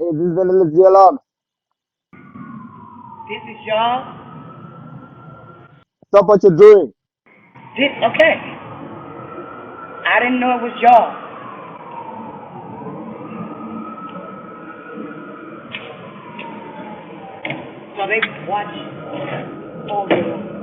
Hey, this is the Nlsg alarm. This is y'all. Stop what you're doing. This okay. I didn't know it was y'all. So they watch all day long.